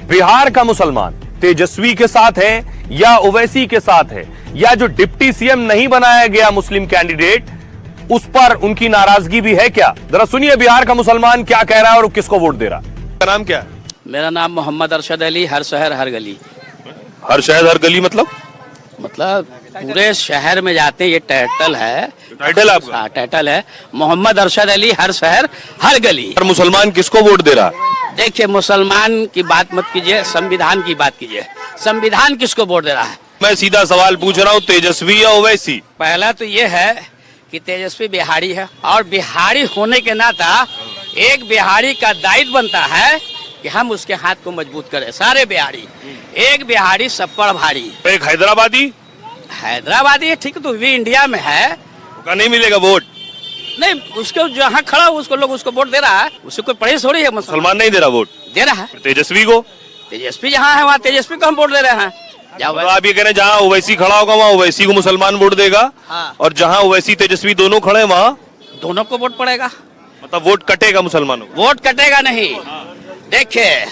बिहार का मुसलमान तेजस्वी के साथ है या ओवैसी के साथ है, या जो डिप्टी सीएम नहीं बनाया गया मुस्लिम कैंडिडेट उस पर उनकी नाराजगी भी है क्या? जरा सुनिए बिहार का मुसलमान क्या कह रहा है और किसको वोट दे रहा है। का नाम क्या है? मेरा नाम मोहम्मद अरशद अली। हर शहर हर गली। हर शहर हर गली मतलब पूरे शहर में जाते हैं, ये टाइटल है। टाइटल आपका? हाँ, टाइटल है मोहम्मद अरशद अली, हर शहर हर गली। और मुसलमान किसको वोट दे रहा है? देखिए, मुसलमान की बात मत कीजिए, संविधान की बात कीजिए। संविधान किसको वोट दे रहा है? मैं सीधा सवाल पूछ रहा हूँ, तेजस्वी या ओवैसी? पहला तो ये है कि तेजस्वी बिहारी है, और बिहारी होने के नाता एक बिहारी का दायित्व बनता है कि हम उसके हाथ को मजबूत करें। सारे बिहारी, एक बिहारी सब पर भारी। एक हैदराबादी है, ठीक है, तो भी इंडिया में है, का नहीं मिलेगा वोट? नहीं, उसको जहाँ खड़ा उसको लोग उसको वोट दे रहा है, उससे कोई परहेज थोड़ी है। मुसलमान नहीं दे रहा वोट, दे रहा है तेजस्वी को। तेजस्वी जहाँ है वहाँ तेजस्वी को हम वोट दे रहे हैं। तो आप ये कह रहे हैं जहाँ ओवैसी खड़ा होगा वहाँ ओवैसी को मुसलमान वोट देगा, हाँ। और जहाँ ओवैसी तेजस्वी दोनों खड़े वहाँ दोनों को वोट पड़ेगा। मतलब वोट कटेगा मुसलमानों को? वोट कटेगा नहीं। देखिए,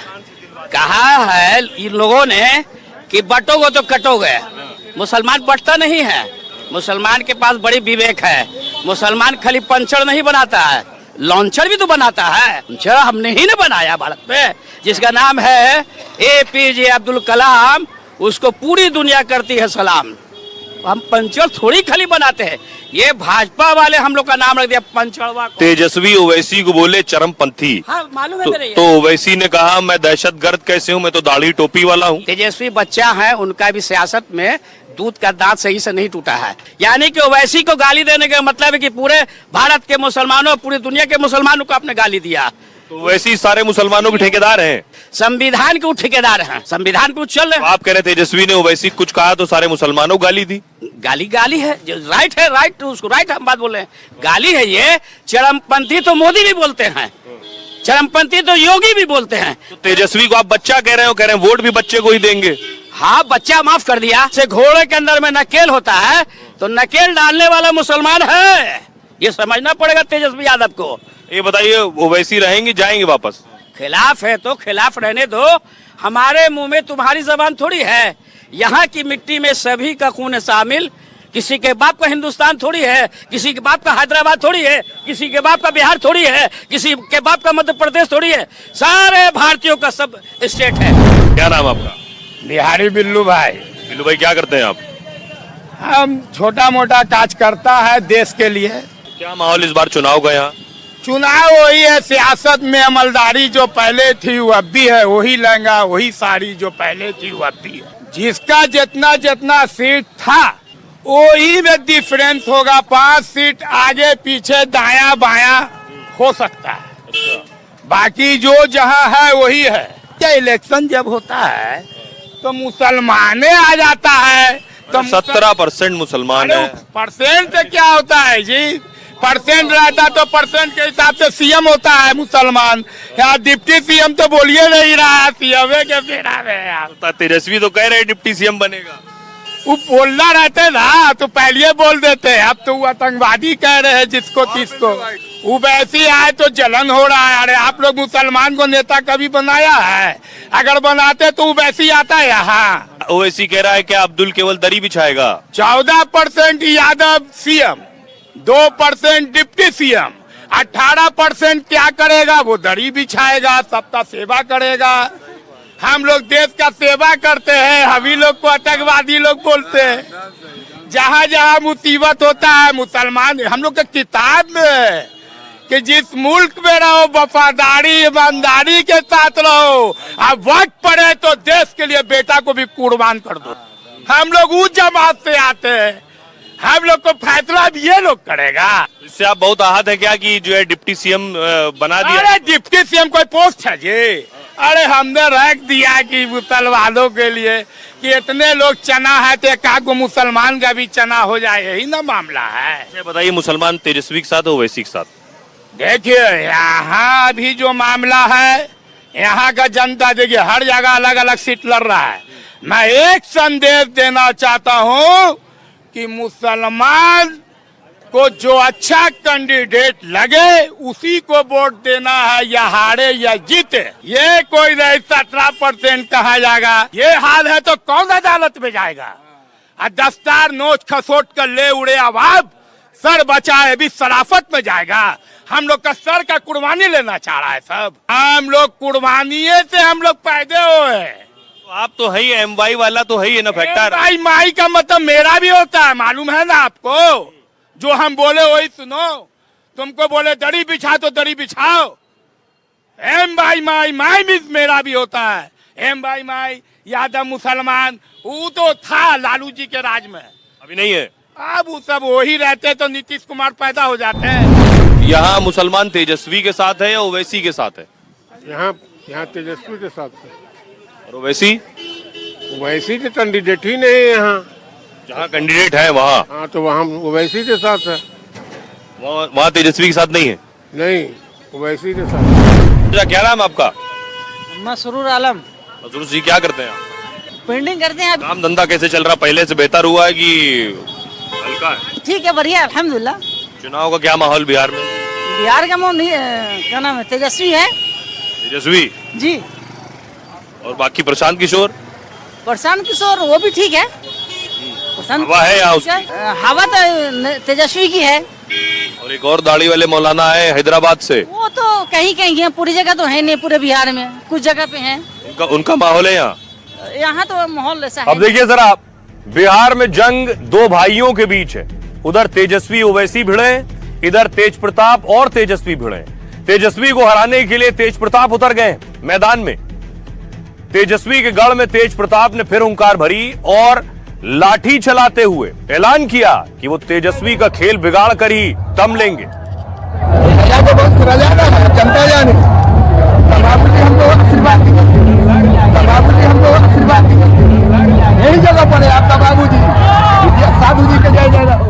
कहा है इन लोगों ने कि बटोगे तो कटोगे। मुसलमान बटता नहीं है। मुसलमान के पास बड़ी विवेक है। मुसलमान खाली पंचर नहीं बनाता है, लॉन्चर भी तो बनाता है। लॉन्चर हमने ही ना बनाया भारत में, जिसका नाम है APJ अब्दुल कलाम। उसको पूरी दुनिया करती है सलाम। हम पंचर थोड़ी खाली बनाते हैं, ये भाजपा वाले हम लोग का नाम रख दिया पंचड़वा को। तेजस्वी ओवैसी को बोले चरमपंथी। हाँ, मालूम है मेरे। तो ओवैसी ने कहा मैं दहशतगर्द कैसे हूँ, मैं तो दाढ़ी टोपी वाला हूँ। तेजस्वी बच्चा है, उनका भी सियासत में दूध का दांत सही से नहीं टूटा है। यानी कि ओवैसी को गाली देने का मतलब है कि पूरे भारत के मुसलमानों, पूरी दुनिया के मुसलमानों को आपने गाली दिया। तो वैसे ही सारे मुसलमानों के ठेकेदार हैं। संविधान के ठेकेदार हैं, संविधान पे चल रहे हैं। आप कह रहे तेजस्वी ने ओवैसी कुछ कहा तो सारे मुसलमानों को गाली दी। गाली है, जो राइट है, राइट उसको राइट हम बात बोले हैं। गाली है ये। चरमपंथी तो मोदी भी बोलते हैं, चरमपंथी तो योगी भी बोलते हैं। तो तेजस्वी को आप बच्चा कह रहे हो, कह रहे हैं वोट भी बच्चे को ही देंगे। हाँ, बच्चा माफ कर दिया। से घोड़े के अंदर में नकेल होता है तो नकेल डालने वाला मुसलमान है, ये समझना पड़ेगा तेजस्वी यादव को। ये बताइए, ओवैसी रहेंगे जाएंगे वापस? खिलाफ है तो खिलाफ रहने दो। हमारे मुंह में तुम्हारी जबान थोड़ी है। यहाँ की मिट्टी में सभी का खून शामिल। किसी के बाप का हिंदुस्तान थोड़ी है, किसी के बाप का हैदराबाद थोड़ी है, किसी के बाप का बिहार थोड़ी है, किसी के बाप का मध्य प्रदेश थोड़ी है। सारे भारतीयों का सब स्टेट है। क्या नाम आपका? बिहारी बिल्लू भाई। बिल्लू भाई, क्या करते हैं आप? हम छोटा मोटा काज करता है देश के लिए। क्या माहौल इस बार चुनाव का? यहाँ चुनाव वही है, सियासत में अमलदारी जो पहले थी वो अब भी है, वही लहंगा वही साड़ी जो पहले थी वो अब भी है। जिसका जितना जितना सीट था वही में डिफरेंस होगा। 5 सीट आगे पीछे दाया बाया हो सकता है, बाकी जो जहां है वही है। क्या इलेक्शन जब होता है तो मुसलमाने आ जाता है, तो 17% मुसलमान है। परसेंट से क्या होता है जी? परसेंट रहता तो परसेंट के हिसाब से सीएम होता है मुसलमान। यहाँ डिप्टी सीएम तो बोलिए नहीं रहा है, सीएम के फेरा में यार। तेजस्वी तो कह रहे हैं डिप्टी सीएम बनेगा। वो बोलना रहते ना तो पहले बोल देते, अब तो वो आतंकवादी कह रहे हैं जिसको तिसको। वो वैसी आए तो जलन हो रहा है। अरे आप लोग मुसलमान को नेता कभी बनाया है? अगर बनाते तो वो वैसी आता है यहाँ। ओवैसी कह रहा है क्या अब्दुल केवल दरी बिछाएगा? 14% यादव सीएम, 2% डिप्टी सीएम, 18% क्या करेगा? वो दरी बिछाएगा, सबका सेवा करेगा। हम लोग देश का सेवा करते हैं, हम ही लोग को आतंकवादी लोग बोलते हैं। जहाँ जहाँ मुसीबत होता है मुसलमान, हम लोग के किताब में है कि जिस मुल्क में रहो वफादारी ईमानदारी के साथ रहो, अब वक्त पड़े तो देश के लिए बेटा को भी कुर्बान कर दो। हम लोग उस जमात से आते हैं, हम लोग को फैसला भी ये लोग करेगा। इससे आप बहुत आहत है क्या कि जो है डिप्टी सीएम बना दिया? अरे डिप्टी सीएम कोई पोस्ट है जी? अरे हमने रख दिया कि मुसलमानों के लिए कि इतने लोग चना है तो एक मुसलमान का भी चना हो जाए, यही ना मामला है। बताइए, मुसलमान तेजस्वी के साथ ओवैसी के साथ? देखिए, यहाँ अभी जो मामला है, यहाँ का जनता देखिए हर जगह अलग अलग सीट लड़ रहा है। मैं एक संदेश देना चाहता हूँ कि मुसलमान को जो अच्छा कैंडिडेट लगे उसी को वोट देना है, या हारे या जीते। ये कोई नहीं 17% कहा जाएगा, ये हाल है तो कौन अदालत में जाएगा। दस्तार नोच खसोट कर ले उड़े अवाब, सर बचाए भी शराफत में जाएगा। हम लोग का सर का कुर्बानी लेना चाह रहा है सब। हम लोग कुर्बानी से हम लोग पैदा हुए। तो आप तो है ही एमवाई वाला, तो है ही ना फैक्टर। भाई माई का मतलब मेरा भी होता है, मालूम है ना आपको। जो हम बोले वही सुनो, तुमको बोले दरी बिछा तो दरी बिछाओ। एम भाई माई माई भी मेरा भी होता है। एम भाई माई यादव मुसलमान वो तो था लालू जी के राज में, अभी नहीं है। अब वो सब वही रहते तो नीतीश कुमार पैदा हो जाते हैं। यहाँ मुसलमान तेजस्वी के साथ है या ओवैसी के साथ है? यहाँ तेजस्वी के साथ है। और ओवैसी? ओवैसी के कैंडिडेट ही नहीं है यहाँ। जहाँ कैंडिडेट है वहाँ? हाँ, तो वहाँ ओवैसी के साथ है। वहाँ तेजस्वी के साथ नहीं है? नहीं, ओवैसी के साथ। क्या नाम है आपका? मसरूर आलम। मसरूर जी, क्या करते हैं आप? पेंटिंग करते हैं। काम धंधा कैसे चल रहा? पहले से बेहतर हुआ है कि हल्का है? ठीक है, बढ़िया अल्हम्दुलिल्लाह। चुनाव का क्या माहौल बिहार में? बिहार का माहौल क्या नाम है, तेजस्वी है। तेजस्वी जी। और बाकी प्रशांत किशोर? प्रशांत किशोर वो भी ठीक है। हवा है यहाँ उसकी? हवा तो तेजस्वी की है। और एक और दाढ़ी वाले मौलाना है हैदराबाद से, वो तो कहीं कहीं है, पूरी जगह तो है नहीं, पूरे बिहार में कुछ जगह पे है। उनका माहौल है यहाँ। यहाँ तो माहौल ऐसा है। अब देखिए जरा, बिहार में जंग दो भाइयों के बीच है। उधर तेजस्वी ओवैसी भिड़े, इधर तेज प्रताप और तेजस्वी भिड़े। तेजस्वी को हराने के लिए तेज प्रताप उतर गए मैदान में। तेजस्वी के गढ़ में तेज प्रताप ने फिर हुंकार भरी और लाठी चलाते हुए ऐलान किया कि वो तेजस्वी का खेल बिगाड़ कर ही दम लेंगे। जनता जाने हमको आशीर्वाद यही जगह पर है आपका बाबूजी, साधु जी के जय जय रहो।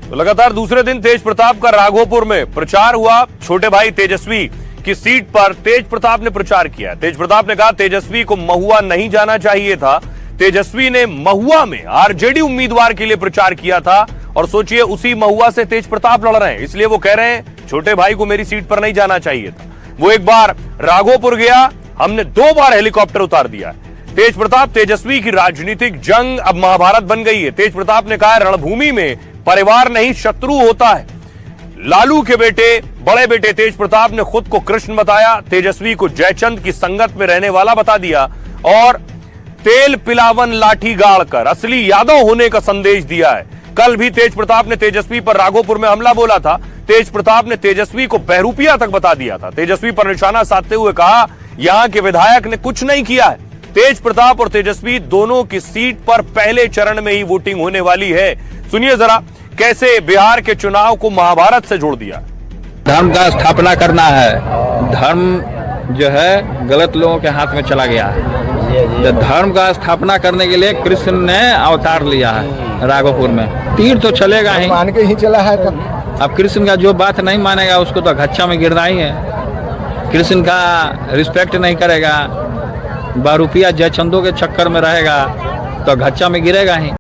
तो लगातार दूसरे दिन तेज प्रताप का राघोपुर में प्रचार हुआ। छोटे भाई तेजस्वी की सीट पर तेज प्रताप ने प्रचार किया। तेज प्रताप ने कहा तेजस्वी को महुआ नहीं जाना चाहिए था। तेजस्वी ने महुआ में आरजेडी उम्मीदवार के लिए प्रचार किया था और सोचिए उसी महुआ से तेज प्रताप लड़ रहे हैं, इसलिए वो कह रहे हैं छोटे भाई को मेरी सीट पर नहीं जाना चाहिए था। वो एक बार राघोपुर गया, हमने 2 बार हेलीकॉप्टर उतार दिया। तेज प्रताप तेजस्वी की राजनीतिक जंग अब महाभारत बन गई है। तेज प्रताप ने कहा रणभूमि में परिवार नहीं शत्रु होता है। लालू के बेटे बड़े बेटे तेज प्रताप ने खुद को कृष्ण बताया, तेजस्वी को जयचंद की संगत में रहने वाला बता दिया और तेल पिलावन लाठी गाड़ कर असली यादव होने का संदेश दिया है। कल भी तेज प्रताप ने तेजस्वी पर राघोपुर में हमला बोला था। तेज प्रताप ने तेजस्वी को बहरूपिया तक बता दिया था। तेजस्वी पर निशाना साधते हुए कहा यहां के विधायक ने कुछ नहीं किया है। तेज प्रताप और तेजस्वी दोनों की सीट पर पहले चरण में ही वोटिंग होने वाली है। सुनिए जरा कैसे बिहार के चुनाव को महाभारत से जोड़ दिया। धर्म का स्थापना करना है। धर्म जो है गलत लोगों के हाथ में चला गया है। धर्म का स्थापना करने के लिए कृष्ण ने अवतार लिया है राघोपुर में। तीर तो चलेगा ही, मान के ही चला है। तब अब कृष्ण का जो बात नहीं मानेगा उसको तो घच्चा में गिरना ही है। कृष्ण का रिस्पेक्ट नहीं करेगा, बारूपिया जयचंदों के चक्कर में रहेगा तो घच्चा में गिरेगा ही।